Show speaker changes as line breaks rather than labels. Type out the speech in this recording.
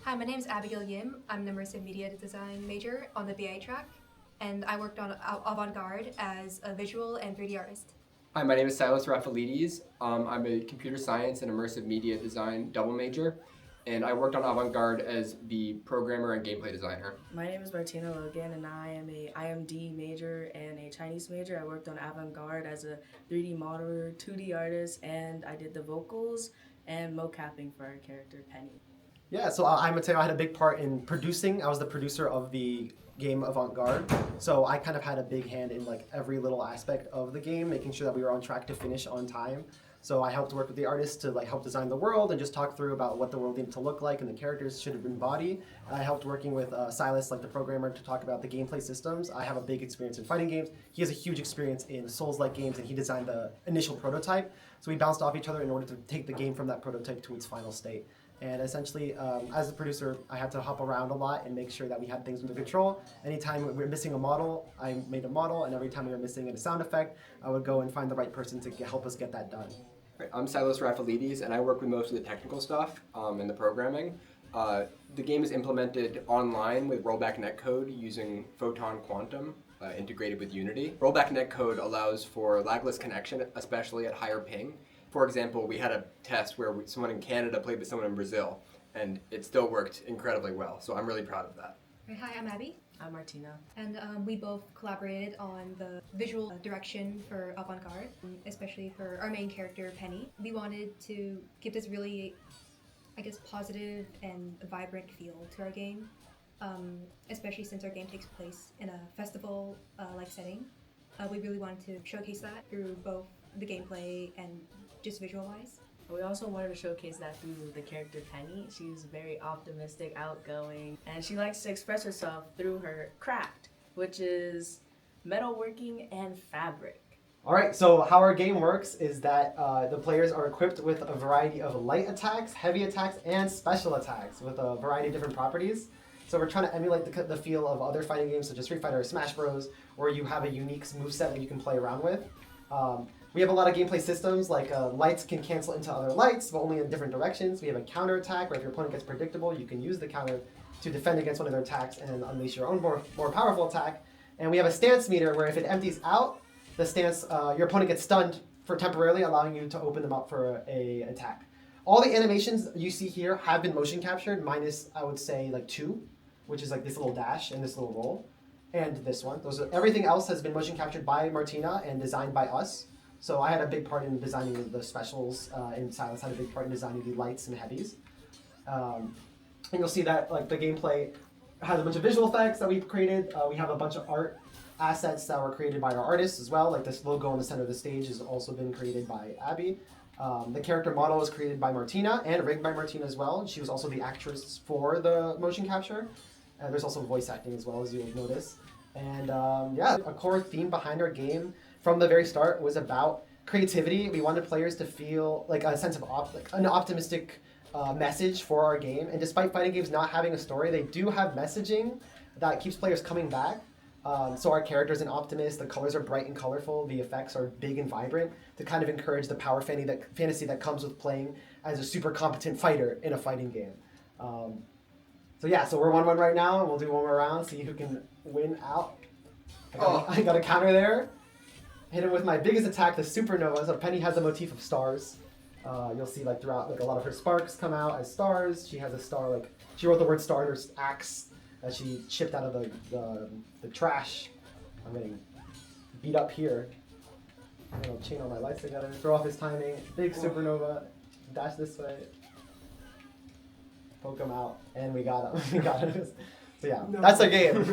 Hi, my name is Abigail Yim. I'm an immersive media design major on the BA track, and I worked on Avant Guard as a visual and 3D artist.
Hi, my name is Silas Raphaelidis. I'm a computer science and immersive media design double major, and I worked on Avant Guard as the programmer and gameplay designer.
My name is Martina, Logan, and I am a IMD major and a Chinese major. I worked on Avant Guard as a 3D modeler, 2D artist, and I did the vocals and mocapping for our character Penny.
Yeah, so I'm Mateo. I had a big part in producing. I was the producer of the game Avant Guard. So I kind of had a big hand in like every little aspect of the game, making sure that we were on track to finish on time. So I helped work with the artists to like help design the world and just talk through about what the world needed to look like and the characters should embody. I helped working with Silas, like the programmer, to talk about the gameplay systems. I have a big experience in fighting games. He has a huge experience in Souls-like games, and he designed the initial prototype. So we bounced off each other in order to take the game from that prototype to its final state. And essentially, as a producer, I had to hop around a lot and make sure that we had things under control. Anytime we were missing a model, I made a model, and every time we were missing a sound effect, I would go and find the right person to help us get that done.
Right, I'm Silas Raphaelidis, and I work with most of the technical stuff and the programming. The game is implemented online with rollback netcode using Photon Quantum, integrated with Unity. Rollback netcode allows for lagless connection, especially at higher ping. For example, we had a test where someone in Canada played with someone in Brazil, and it still worked incredibly well, so I'm really proud of that.
Hi, I'm Abby.
I'm Martina.
And we both collaborated on the visual direction for Avant Guard, especially for our main character, Penny. We wanted to give this really, positive and vibrant feel to our game, especially since our game takes place in a festival-like setting. We really wanted to showcase that through both the gameplay and just visualize.
We also wanted to showcase that through the character Penny. She's very optimistic, outgoing, and she likes to express herself through her craft, which is metalworking and fabric.
All right, so how our game works is that the players are equipped with a variety of light attacks, heavy attacks, and special attacks with a variety of different properties. So we're trying to emulate the feel of other fighting games such as Street Fighter or Smash Bros, where you have a unique moveset that you can play around with. We have a lot of gameplay systems, like lights can cancel into other lights, but only in different directions. We have a counter attack, where if your opponent gets predictable, you can use the counter to defend against one of their attacks and unleash your own more powerful attack. And we have a stance meter, where if it empties out, the stance, your opponent gets stunned for temporarily, allowing you to open them up for a attack. All the animations you see here have been motion captured, minus, I would say, like 2, which is like this little dash and this little roll, and this one. Everything else has been motion captured by Martina and designed by us. So I had a big part in designing the specials, and Silas had a big part in designing the lights and heavies. And you'll see that like the gameplay has a bunch of visual effects that we've created. We have a bunch of art assets that were created by our artists as well. Like this logo in the center of the stage has also been created by Abby. The character model was created by Martina and rigged by Martina as well. She was also the actress for the motion capture. There's also voice acting as well, as you'll notice. And a core theme behind our game from the very start was about creativity. We wanted players to feel like a sense of an optimistic message for our game. And despite fighting games not having a story, they do have messaging that keeps players coming back. So our character's an optimist, the colors are bright and colorful, the effects are big and vibrant to kind of encourage the power fantasy that comes with playing as a super competent fighter in a fighting game. So we're 1-1 right now, and we'll do one more round, see who can win out. I got a counter there. Hit him with my biggest attack, the supernova. So Penny has a motif of stars. You'll see like throughout, like a lot of her sparks come out as stars. She has a star, like she wrote the word star in her axe that she shipped out of the trash. I'm getting beat up here. I'm gonna chain all my lights together, throw off his timing. Big supernova, dash this way. Poke him out, and we got him. So yeah, that's our game.